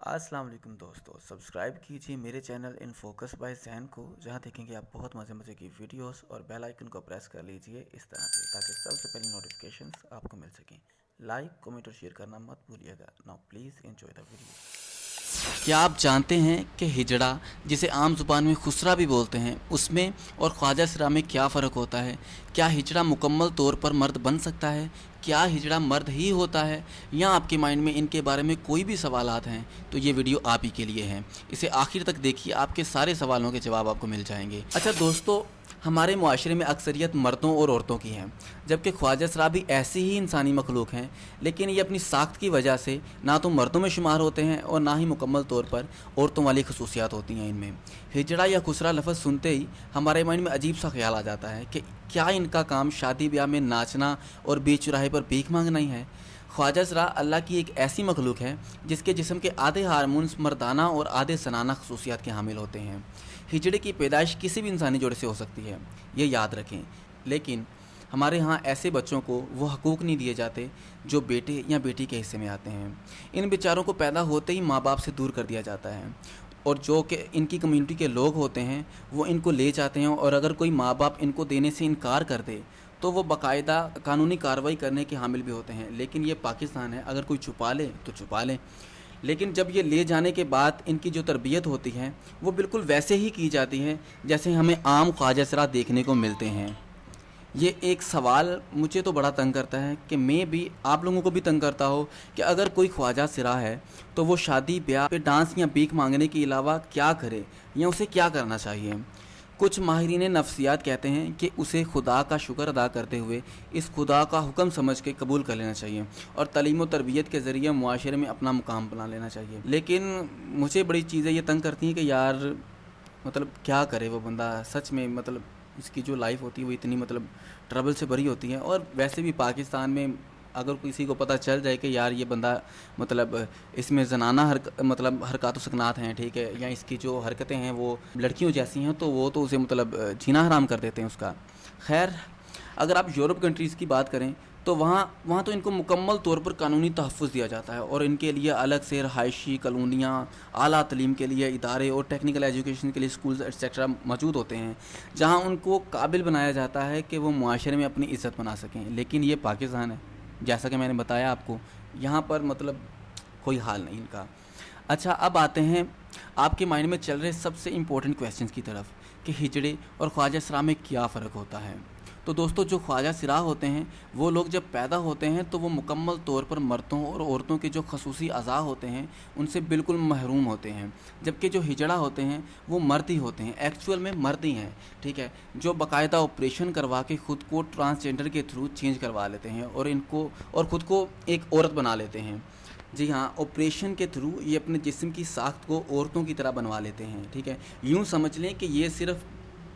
अस्सलाम वालेकुम दोस्तों, सब्सक्राइब कीजिए मेरे चैनल इन फोकस बाय ज़ैन को, जहां देखेंगे आप बहुत मज़े की वीडियोस और बेल आइकन को प्रेस कर लीजिए इस तरह से, ताकि सबसे पहले नोटिफिकेशंस आपको मिल सकें। लाइक, कमेंट और शेयर करना मत भूलिएगा। Now please enjoy the video. क्या आप जानते हैं कि हिजड़ा, जिसे आम ज़ुबान में खुसरा भी बोलते हैं, उसमें और ख्वाजा सिरा में क्या फ़र्क होता है? क्या हिजड़ा मुकम्मल तौर पर मर्द बन सकता है? क्या हिजड़ा मर्द ही होता है, या आपके माइंड में इनके बारे में कोई भी सवालात हैं तो ये वीडियो आप ही के लिए है। इसे आखिर तक देखिए, आपके सारे सवालों के जवाब आपको मिल जाएंगे। अच्छा दोस्तों, हमारे मुआशरे में अक्सरियत मर्दों और औरतों की है, जबकि ख्वाजा सिरा भी ऐसी ही इंसानी मखलूक हैं, लेकिन ये अपनी साख्त की वजह से ना तो मर्दों में शुमार होते हैं और ना ही मुकम्मल तौर पर औरतों वाली खसूसियात होती हैं इनमें। हिजड़ा या खुसरा लफ्ज़ सुनते ही हमारे माइंड में अजीब सा ख्याल आ जाता है कि क्या इनका काम शादी ब्याह में नाचना और बीच चौराहे पर भीख मांगना ही है। ख्वाजा सिरा अल्लाह की एक ऐसी मखलूक है जिसके जिस्म के आधे हारमोन्स मर्दाना और आधे सनाना खसूसियात के हामिल होते हैं। हिजड़े की पैदाइश किसी भी इंसानी जोड़े से हो सकती है, ये याद रखें, लेकिन हमारे यहाँ ऐसे बच्चों को वो हकूक़ नहीं दिए जाते जो बेटे या बेटी के हिस्से में आते हैं। इन बेचारों को पैदा होते ही माँ बाप से दूर कर दिया जाता है, और जो कि इनकी कम्युनिटी के लोग होते हैं वो इनको ले जाते हैं, और अगर कोई माँ बाप इनको देने से इनकार कर दे तो वो बाकायदा कानूनी कार्रवाई करने के हामिल भी होते हैं। लेकिन ये पाकिस्तान है, अगर कोई छुपा ले तो छुपा ले, लेकिन जब ये ले जाने के बाद इनकी जो तरबियत होती है वो बिल्कुल वैसे ही की जाती है जैसे हमें आम ख्वाजा सिरा देखने को मिलते हैं। ये एक सवाल मुझे तो बड़ा तंग करता है कि मैं भी आप लोगों को भी तंग करता हो कि अगर कोई ख्वाजा सिरा है तो वो शादी ब्याह पे डांस या भीख मांगने के अलावा क्या करे, या उसे क्या करना चाहिए। कुछ माहिरीन नफ्सियात कहते हैं कि उसे खुदा का शुक्र अदा करते हुए इस खुदा का हुक्म समझ के कबूल कर लेना चाहिए और तालीम व तरबियत के ज़रिए मुआशरे में अपना मुकाम बना लेना चाहिए। लेकिन मुझे बड़ी चीज़ें ये तंग करती हैं कि यार मतलब क्या करे वो बंदा, सच में मतलब इसकी जो लाइफ होती है वो इतनी मतलब ट्रबल से भरी होती है। और वैसे भी पाकिस्तान में अगर किसी को पता चल जाए कि यार ये बंदा मतलब इसमें जनाना मतलब हरकत सकनात हैं, ठीक है, या इसकी जो हरकतें हैं वो लड़कियों जैसी हैं, तो वो तो उसे मतलब जीना हराम कर देते हैं उसका। खैर, अगर आप यूरोप कंट्रीज़ की बात करें तो वहाँ तो इनको मुकम्मल तौर पर कानूनी तहफ़्फ़ुज़ दिया जाता है, और इनके लिए अलग से रहायशी कॉलोनियाँ, आला तालीम के लिए इदारे और टेक्निकल एजुकेशन के लिए स्कूल्स एक्सेट्रा मौजूद होते हैं, जहाँ उनको काबिल बनाया जाता है कि वो मुआशरे में अपनी इज़्ज़त बना सकें। लेकिन ये पाकिस्तान है, जैसा कि मैंने बताया आपको, यहाँ पर मतलब कोई हाल नहीं इनका। अच्छा, अब आते हैं आपके माइंड में चल रहे सबसे इम्पोर्टेंट क्वेश्चंस की तरफ कि हिजड़े और ख्वाजा सिरा में क्या फ़र्क होता है। तो दोस्तों, जो ख्वाजा सिरा होते हैं वो लोग जब पैदा होते हैं तो वो मुकम्मल तौर पर मर्दों और औरतों के जो खसूसी अज़ा होते हैं उनसे बिल्कुल महरूम होते हैं, जबकि जो हिजड़ा होते हैं वो मर्द ही होते हैं, एक्चुअल में मर्द ही हैं, ठीक है, जो बाकायदा ऑपरेशन करवा के ख़ुद को ट्रांसजेंडर के थ्रू चेंज करवा लेते हैं और ख़ुद को एक औरत बना लेते हैं। जी हाँ, ऑपरेशन के थ्रू ये अपने जिस्म की साख्त को औरतों की तरह बनवा लेते हैं, ठीक है। यूँ समझ लें कि ये सिर्फ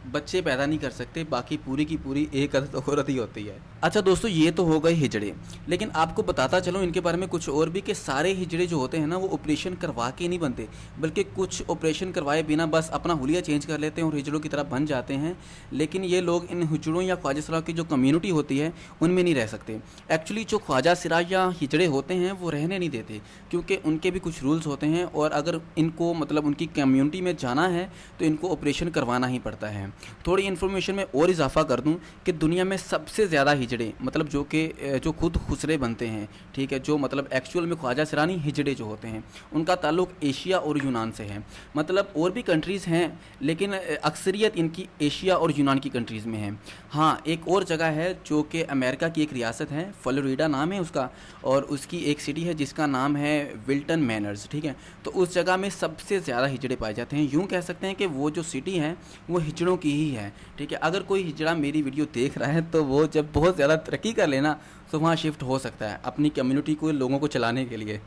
बच्चे पैदा नहीं कर सकते, बाकी पूरी की पूरी एक अदद औरत ही होती है। अच्छा दोस्तों, ये तो हो गए हिजड़े, लेकिन आपको बताता चलूँ इनके बारे में कुछ और भी कि सारे हिजड़े जो होते हैं ना वो ऑपरेशन करवा के नहीं बनते, बल्कि कुछ ऑपरेशन करवाए बिना बस अपना हुलिया चेंज कर लेते हैं और हिजड़ों की तरह बन जाते हैं। लेकिन ये लोग इन हिजड़ों या ख्वाजा सिरा की जो कम्यूनिटी होती है उनमें नहीं रह सकते। एक्चुअली जो ख्वाजा सिरा या हिजड़े होते हैं वो रहने नहीं देते, क्योंकि उनके भी कुछ रूल्स होते हैं, और अगर इनको मतलब उनकी कम्यूनिटी में जाना है तो इनको ऑपरेशन करवाना ही पड़ता है। थोड़ी इन्फॉर्मेशन में और इजाफा कर दूं कि दुनिया में सबसे ज़्यादा हिजड़े मतलब जो खुद खुसरे बनते हैं, ठीक है, जो मतलब एक्चुअल में ख्वाजा सिरानी हिजड़े जो होते हैं उनका ताल्लुक एशिया और यूनान से है। मतलब और भी कंट्रीज़ हैं, लेकिन अक्सरियत इनकी एशिया और यूनान की कंट्रीज़ में है। हाँ, एक और जगह है जो कि अमेरिका की एक रियासत है, फ्लोरिडा नाम है उसका, और उसकी एक सिटी है जिसका नाम है विल्टन मैनर्स, ठीक है। तो उस जगह में सबसे ज़्यादा हिजड़े पाए जाते हैं। यूँ कह सकते हैं कि वो जो सिटी है वो हिजड़ों की ही है, ठीक है। अगर कोई हिजड़ा मेरी वीडियो देख रहा है तो वो जब बहुत ज़्यादा तरक्की कर लेना तो वहाँ शिफ्ट हो सकता है अपनी कम्युनिटी को लोगों को चलाने के लिए।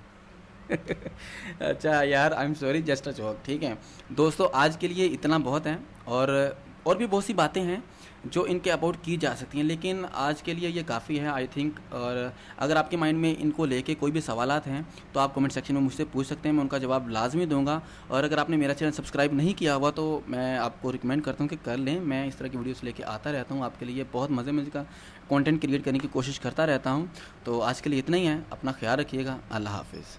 अच्छा यार, I am sorry, just a joke, ठीक है। दोस्तों, आज के लिए इतना बहुत है, और भी बहुत सी बातें हैं जो इनके अबाउट की जा सकती हैं, लेकिन आज के लिए ये काफ़ी है आई थिंक। और अगर आपके माइंड में इनको लेके कोई भी सवालात हैं तो आप कमेंट सेक्शन में मुझसे पूछ सकते हैं, मैं उनका जवाब लाजमी दूंगा। और अगर आपने मेरा चैनल सब्सक्राइब नहीं किया हुआ तो मैं आपको रिकमेंड करता हूँ कि कर लें। मैं इस तरह की वीडियोस लेके आता रहता हूँ, आपके लिए बहुत मज़े का कंटेंट क्रिएट करने की कोशिश करता रहता हूँ। तो आज के लिए इतना ही है, अपना ख्याल रखिएगा, अल्लाह हाफिज़।